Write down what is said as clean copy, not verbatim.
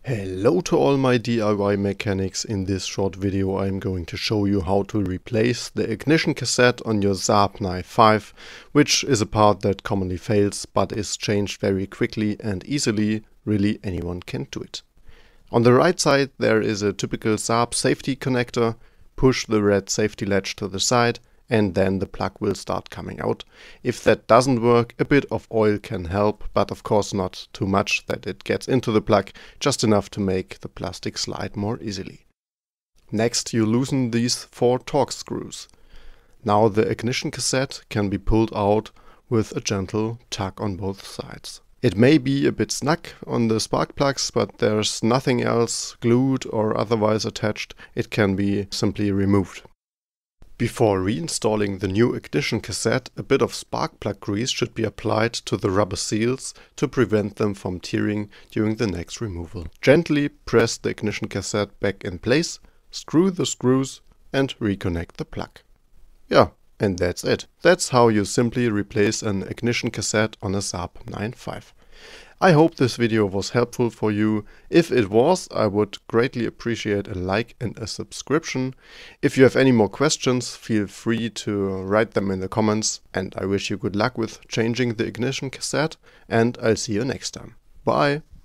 Hello to all my DIY mechanics. In this short video I'm going to show you how to replace the ignition cassette on your Saab 9.5, which is a part that commonly fails but is changed very quickly and easily. Really anyone can do it. On the right side there is a typical Saab safety connector. Push the red safety latch to the side and then the plug will start coming out. If that doesn't work, a bit of oil can help, but of course not too much that it gets into the plug, just enough to make the plastic slide more easily. Next you loosen these 4 Torx screws. Now the ignition cassette can be pulled out with a gentle tug on both sides. It may be a bit snug on the spark plugs, but there's nothing else glued or otherwise attached. It can be simply removed. Before reinstalling the new ignition cassette, a bit of spark plug grease should be applied to the rubber seals to prevent them from tearing during the next removal. Gently press the ignition cassette back in place, screw the screws and reconnect the plug. Yeah, and that's it. That's how you simply replace an ignition cassette on a Saab 9.5. I hope this video was helpful for you. If it was, I would greatly appreciate a like and a subscription. If you have any more questions, feel free to write them in the comments. And I wish you good luck with changing the ignition cassette, and I'll see you next time. Bye!